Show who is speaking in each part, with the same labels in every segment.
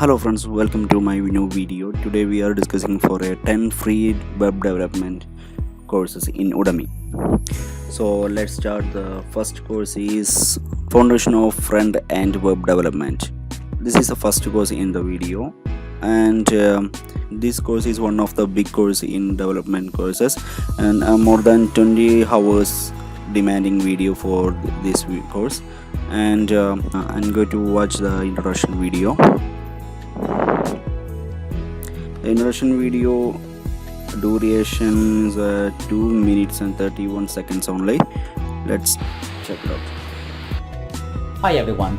Speaker 1: Hello friends, welcome to my new video. Today we are discussing for a 10 free web development courses in Udemy. So let's start. The first course is Foundation of Front End Web Development. This is the first course in the video, and this course is one of the big course in development courses, and more than 20 hours demanding video for this course. And I'm going to watch the introduction video. The introduction video duration is 2 minutes and 31 seconds only. Let's check it out.
Speaker 2: Hi everyone,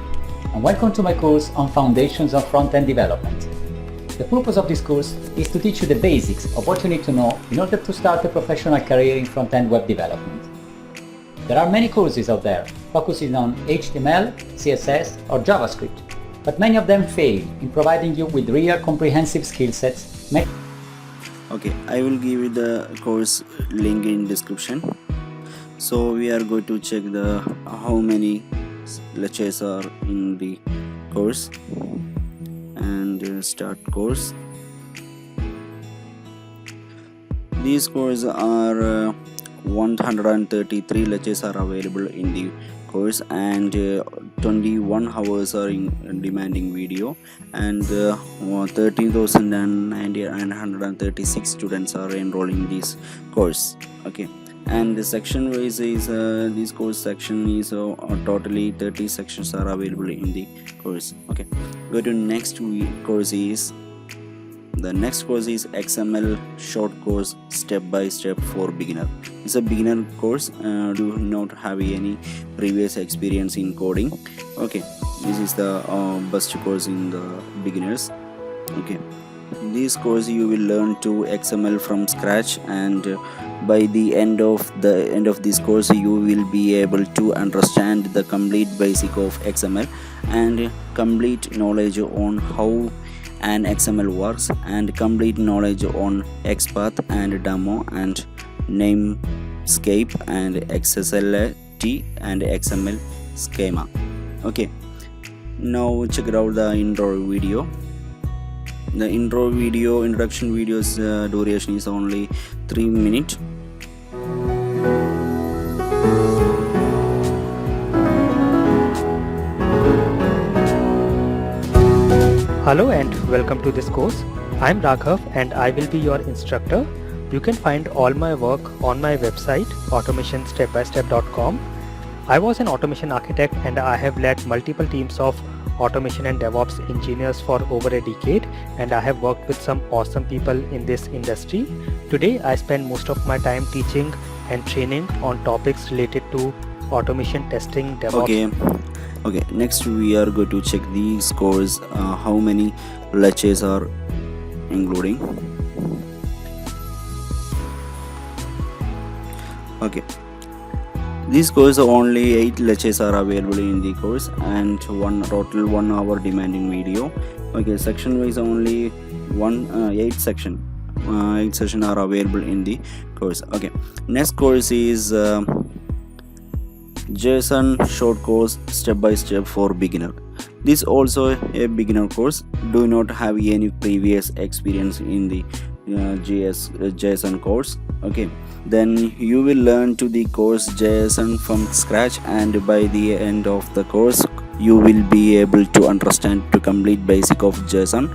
Speaker 2: and welcome to my course on Foundations of Front-End Development. The purpose of this course is to teach you the basics of what you need to know in order to start a professional career in front-end web development. There are many courses out there focusing on HTML, CSS or JavaScript, but many of them fail in providing you with real comprehensive skill sets.
Speaker 1: Okay, I will give you the course link in description. So we are going to check the how many lectures are in the course and start course. These courses are 133 lectures are available in the course, and 21 hours are in demanding video, and 13,936 students are enrolled in this course. Okay, and the section wise is this course section is totally 30 sections are available in the course. Okay, go to next course is the next course is XML short course step by step for beginner. It's a beginner course. Do not have any previous experience in coding. Okay, this is the best course in the beginners. Okay, this course you will learn to XML from scratch, and by the end of this course you will be able to understand the complete basic of XML and complete knowledge on how an XML works, and complete knowledge on XPath and demo and namescape and XSLT and XML schema. Okay, now check it out the intro video. The introduction video's duration is only 3 minutes.
Speaker 3: Hello and welcome to this course. I'm Raghav and I will be your instructor. You can find all my work on my website automationstepbystep.com. I was an automation architect and I have led multiple teams of automation and DevOps engineers for over a decade, and I have worked with some awesome people in this industry. Today I spend most of my time teaching and training on topics related to automation, testing, DevOps.
Speaker 1: Okay, next we are going to check these courses, how many lectures are including. Okay, this course only 8 lectures are available in the course, and total 1 hour demanding video. Okay, section wise only 8 sections are available in the course. Okay, next course is JSON short course step by step for beginner. This also a beginner course. Do not have any previous experience in the JSON course. Okay, then you will learn to the course JSON from scratch, and by the end of the course you will be able to understand the complete basic of JSON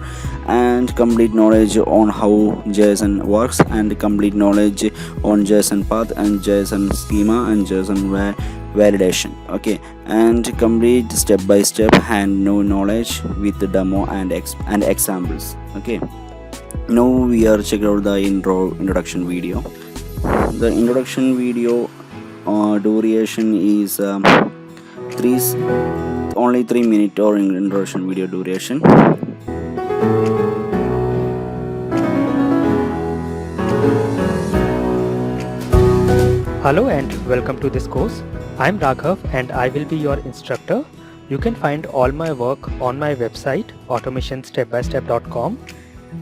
Speaker 1: and complete knowledge on how JSON works, and complete knowledge on JSON path and JSON schema and JSON validation. Okay, and complete step by step hand knowledge with the demo and examples. Okay, now we are checking out the introduction video. The introduction video duration is only 3 minutes or introduction video duration.
Speaker 3: Hello and welcome to this course. I'm Raghav and I will be your instructor. You can find all my work on my website automationstepbystep.com.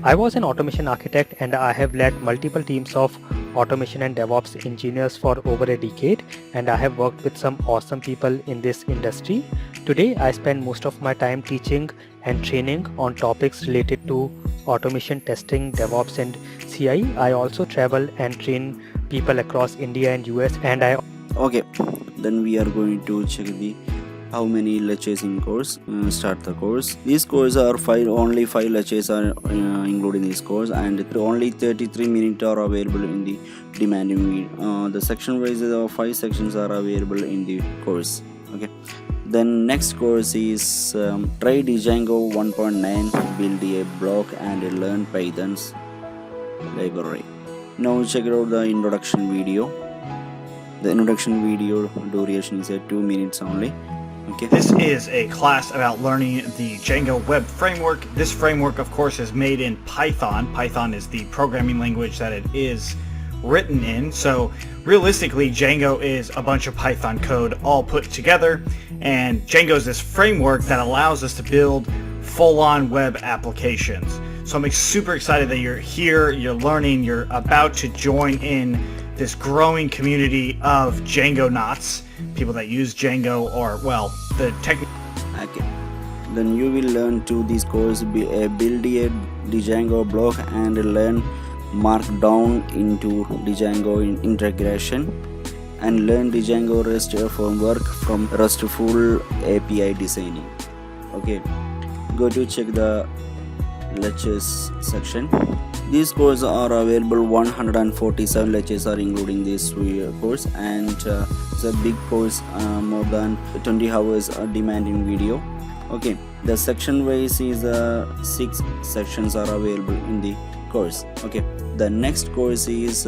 Speaker 3: I was an automation architect and I have led multiple teams of automation and DevOps engineers for over a decade, and I have worked with some awesome people in this industry. Today, I spend most of my time teaching and training on topics related to automation testing, DevOps and CI. I also travel and train people across India and US, and I
Speaker 1: Okay, then we are going to check the how many lectures in course. Start the course. These courses are only 5 lectures are included in this course, and only 33 minutes are available in the demanding. The section wise 5 sections are available in the course. Okay, then next course is try Django 1.9, build a block and learn Python's library. Now check out the introduction video. The introduction video duration is 2 minutes only. Okay.
Speaker 4: This is a class about learning the Django web framework. This framework, of course, is made in Python. Python is the programming language that it is written in. So realistically, Django is a bunch of Python code all put together, and Django is this framework that allows us to build full-on web applications. So I'm super excited that you're here, you're learning, you're about to join in this growing community of Django knots, people that use Django, or well, the
Speaker 1: Okay, then you will learn to this course build a Django block and learn Markdown into Django integration, and learn Django REST framework from RESTful API designing. Okay, go to check the lectures section. These courses are available. 147 lectures are including this course, and it's a big course, more than 20 hours demanding video. Okay, the section wise is 6 sections are available in the course. Okay, the next course is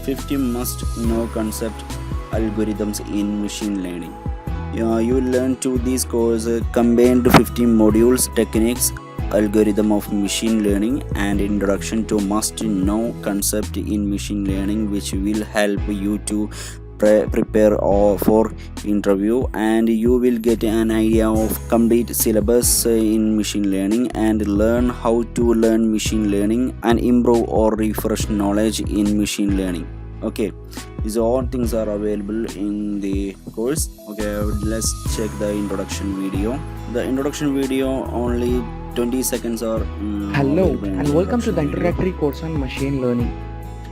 Speaker 1: 50 must know concept algorithms in machine learning. You will learn to this course combined 50 modules, techniques, algorithm of machine learning, and introduction to must know concept in machine learning, which will help you to prepare for interview, and you will get an idea of complete syllabus in machine learning, and learn how to learn machine learning and improve or refresh knowledge in machine learning. Okay, these all things are available in the course. Okay, let's check the introduction video. The introduction video only 20 seconds are
Speaker 5: Hello and welcome to the introductory course on machine learning.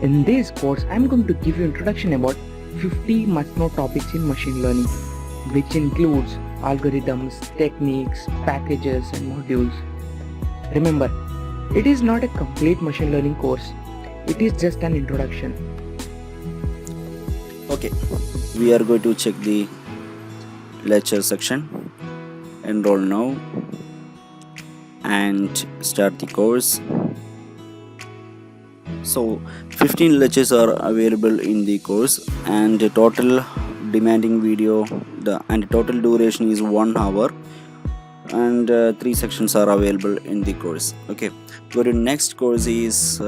Speaker 5: In this course, I am going to give you introduction about 50 must-know topics in machine learning, which includes algorithms, techniques, packages and modules. Remember, it is not a complete machine learning course, it is just an introduction.
Speaker 1: Okay, we are going to check the lecture section. Enroll now and start the course. So 15 lectures are available in the course, and the total demanding video and total duration is 1 hour, and 3 sections are available in the course. Okay, go to next course is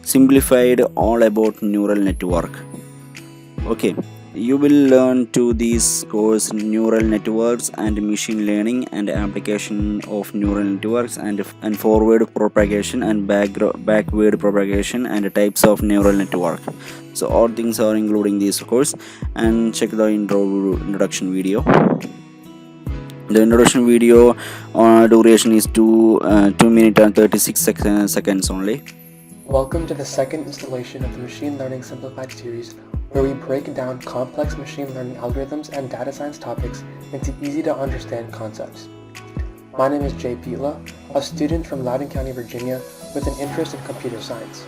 Speaker 1: simplified all about neural network. Okay, you will learn to this course neural networks and machine learning and application of neural networks, and forward propagation and backward propagation and types of neural network. So all things are including this course, and check the introduction video. The introduction video duration is 2 minutes and 36 seconds only.
Speaker 6: Welcome to the second installation of the Machine Learning Simplified series, where we break down complex machine learning algorithms and data science topics into easy-to-understand concepts. My name is Jay Pila, a student from Loudoun County, Virginia, with an interest in computer science.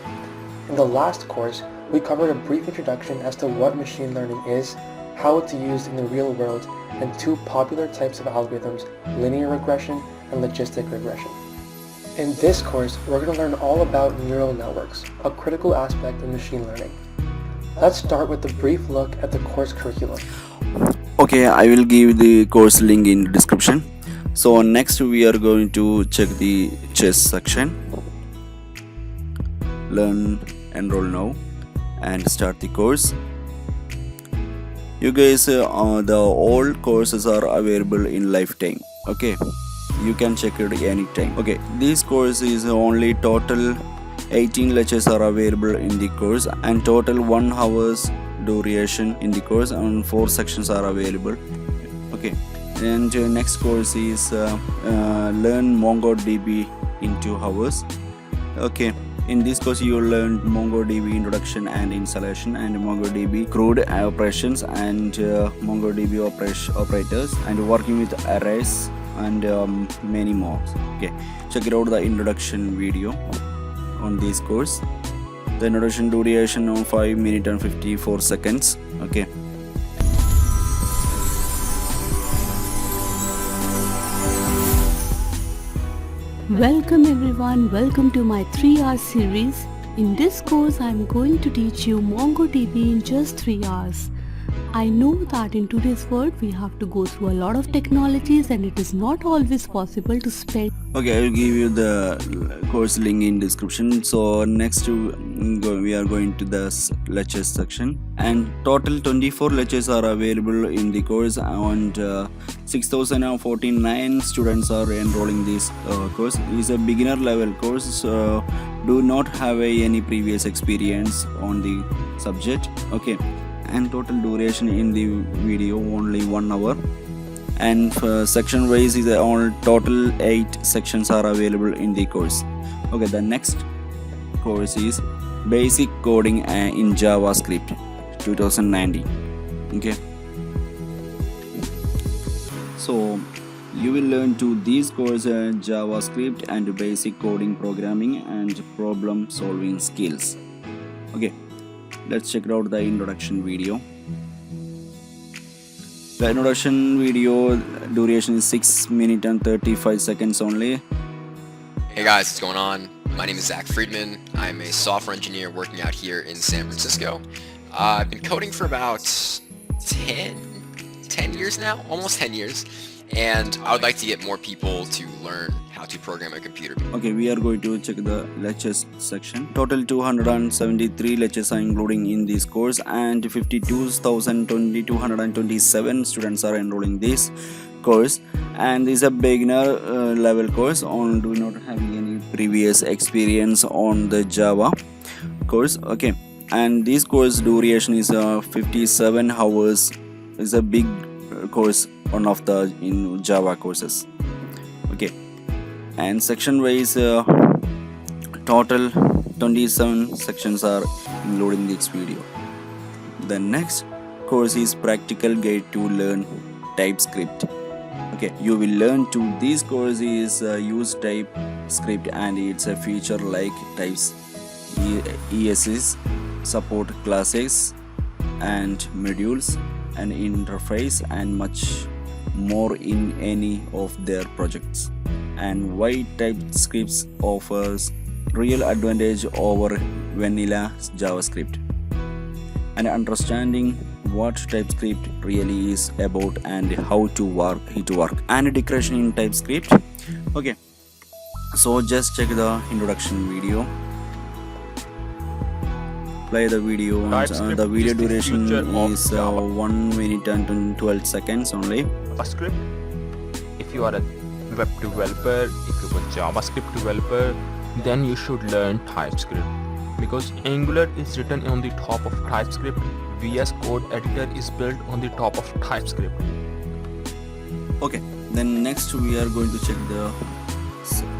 Speaker 6: In the last course, we covered a brief introduction as to what machine learning is, how it's used in the real world, and 2 popular types of algorithms, linear regression and logistic regression. In this course, we're going to learn all about neural networks, a critical aspect of machine learning. Let's start with a brief look at the course curriculum.
Speaker 1: Okay, I will give the course link in the description. So next we are going to check the chess section. Learn, enroll now, and start the course. You guys, the all courses are available in lifetime. Okay, you can check it anytime. Okay, this course is only total 18 lectures are available in the course, and total 1 hours duration in the course, and 4 sections are available. Okay, and next course is learn MongoDB in 2 hours. Okay, in this course you will learn MongoDB introduction and installation, and MongoDB CRUD operations, and MongoDB operators, and working with arrays, and many more. Okay, check it out, the introduction video on this course. The introduction duration of 5 minutes and 54 seconds. Okay.
Speaker 7: Welcome everyone, welcome to my 3-hour series. In this course I am going to teach you MongoDB in just 3 hours. I know that in today's world we have to go through a lot of technologies and it is not always possible to spend.
Speaker 1: Okay, I will give you the course link in description. So next we are going to the lectures section, and total 24 lectures are available in the course, and 6,049 students are enrolling this course. It is a beginner level course, do not have any previous experience on the subject. Okay, and total duration in the video only 1 hour, and section wise is all total 8 sections are available in the course. Okay, the next course is basic coding in JavaScript 2019. Okay, so you will learn to these courses JavaScript and basic coding, programming, and problem solving skills. Okay, let's check out the introduction video. The introduction video duration is 6 minutes and 35 seconds only.
Speaker 8: Hey guys, what's going on? My name is Zach Friedman. I'm a software engineer working out here in San Francisco. I've been coding for about 10 years now, almost 10 years, and I would like to get more people to learn how to program a computer.
Speaker 1: Okay, we are going to check the lectures section. Total 273 lectures are including in this course, and 52,227 students are enrolling this course, and this is a beginner level course, on do not have any previous experience on the Java course. Okay, and this course duration is 57 hours. Is a big course, one of the in Java courses. Okay, and section wise total 27 sections are including this video. The next course is practical guide to learn TypeScript. Okay, you will learn to this course is use TypeScript, and it's a feature like types, ESs, support classes and modules, and interface, and much more in any of their projects, and why TypeScript offers real advantage over vanilla JavaScript, and understanding what TypeScript really is about and how to work it work, and decoration in TypeScript. Okay, so just check the introduction video. Play the video. The video duration is 1 minute and 12 seconds only.
Speaker 9: JavaScript. If you are a web developer, if you are a JavaScript developer, then you should learn TypeScript, because Angular is written on the top of TypeScript. VS Code editor is built on the top of TypeScript.
Speaker 1: Okay, then next we are going to check the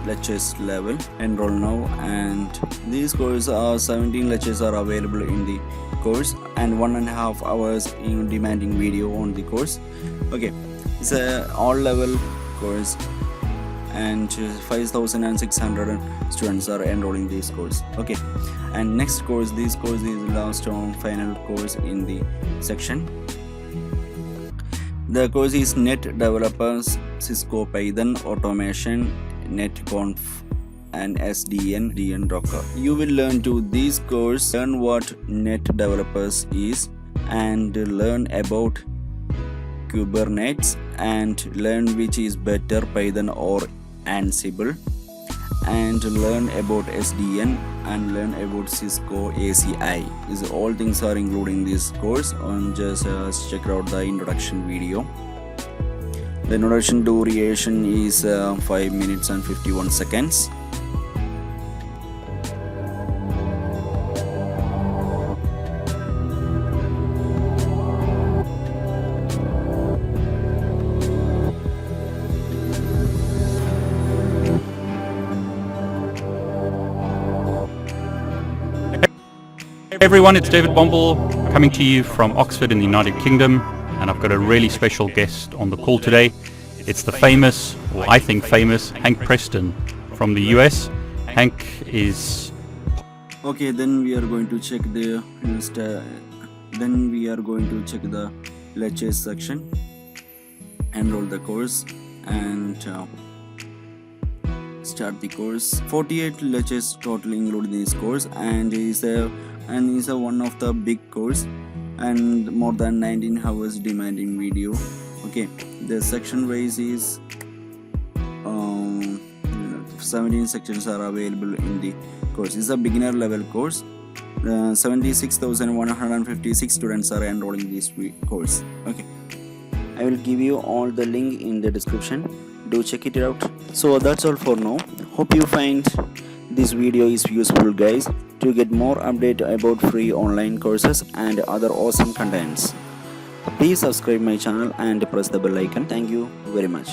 Speaker 1: lectures level. Enroll now, and these courses are 17 lectures are available in the course, and 1.5 hours in demanding video on the course. Okay, it's a all level course, and 5,600 students are enrolling this course. Okay, and next course, this course is last on final course in the section. The course is Net Developers, Cisco Python Automation, NetConf, and SDN Docker. You will learn to this course, learn what Net Developers is, and learn about Kubernetes, and learn which is better, Python or Ansible, and learn about SDN, and learn about Cisco ACI. These all things are included in this course. And just check out the introduction video. The introduction duration is 5 minutes and 51 seconds.
Speaker 10: everyone, it's David Bombal coming to you from Oxford in the United Kingdom, and I've got a really special guest on the call today. It's the famous, or I think famous, Hank Preston from the US. Hank is...
Speaker 1: Okay, then we are going to check the lectures section, enroll the course, and start the course. 48 lectures total included in this course, and is a one of the big course and more than 19 hours demanding video. Okay, the section wise is 17 sections are available in the course. It's a beginner level course. 76,156 students are enrolling this course. Okay, I will give you all the link in the description. Do check it out. So that's all for now. Hope you find this video is useful, guys. To get more update about free online courses and other awesome contents, please subscribe my channel and press the bell icon. Thank you very much.